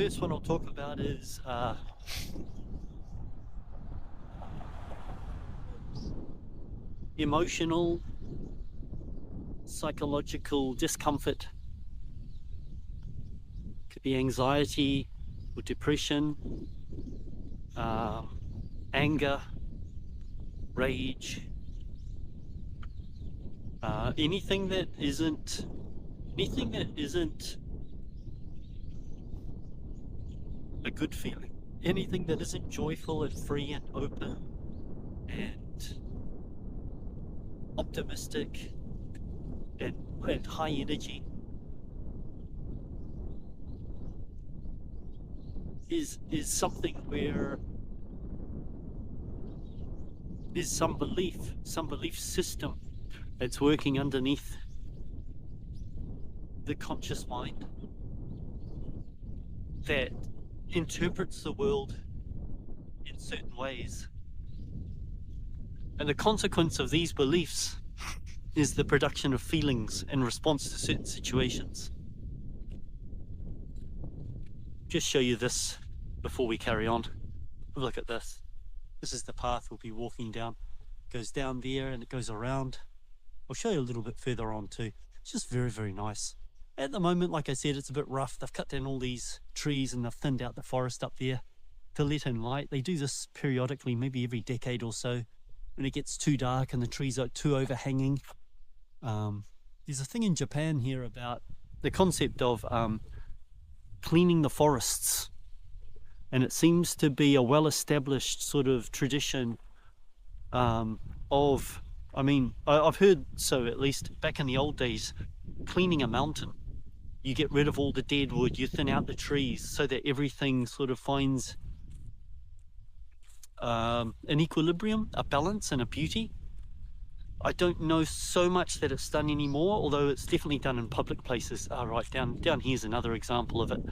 first one I'll talk about is emotional, psychological discomfort. Could be anxiety or depression, anger, rage, anything that isn't a good feeling, anything that isn't joyful and free and open and optimistic and high energy is something where there's some belief system that's working underneath the conscious mind that interprets the world in certain ways. And the consequence of these beliefs is the production of feelings in response to certain situations. Just show you this before we carry on. Look at this. This is the path we'll be walking down. It goes down there and it goes around. I'll show you a little bit further on too. It's just very, very nice. At the moment, like I said, it's a bit rough. They've cut down all these trees and they've thinned out the forest up there to let in light. They do this periodically, maybe every decade or so, when it gets too dark and the trees are too overhanging. There's a thing in Japan here about the concept of cleaning the forests, and it seems to be a well-established sort of tradition I've heard so, at least back in the old days, cleaning a mountain. You get rid of all the dead wood, you thin out the trees so that everything sort of finds an equilibrium, a balance and a beauty. I don't know so much that it's done anymore, although it's definitely done in public places. Right, down here's another example of it.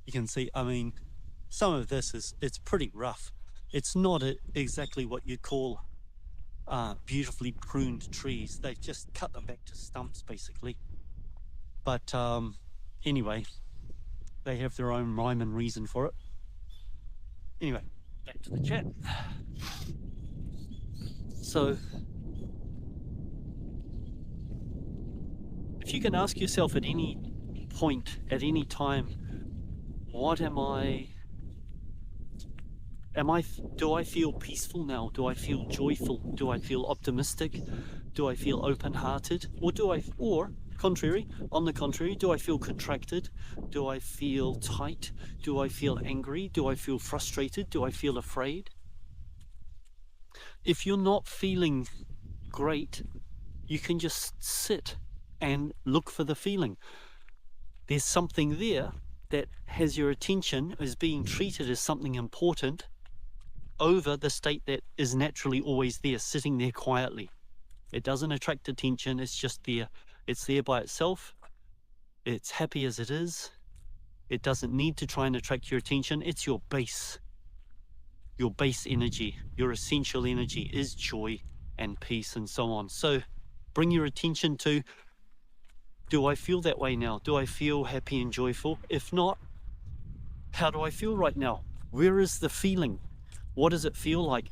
You can see, some of this it's pretty rough. It's not exactly what you'd call beautifully pruned trees. They've just cut them back to stumps basically. But anyway, they have their own rhyme and reason for it. Anyway, back to the chat. So if you can ask yourself at any point, at any time, what do I feel peaceful now? Do I feel joyful? Do I feel optimistic? Do I feel open-hearted? Or on the contrary, do I feel contracted? Do I feel tight? Do I feel angry? Do I feel frustrated? Do I feel afraid? If you're not feeling great, you can just sit and look for the feeling. There's something there that has your attention, is being treated as something important over the state that is naturally always there, sitting there quietly. It doesn't attract attention, it's just there. It's there by itself. It's happy as it is. It doesn't need to try and attract your attention. It's your base energy. Your essential energy is joy and peace and so on. So bring your attention to, do I feel that way now? Do I feel happy and joyful? If not, how do I feel right now? Where is the feeling? What does it feel like?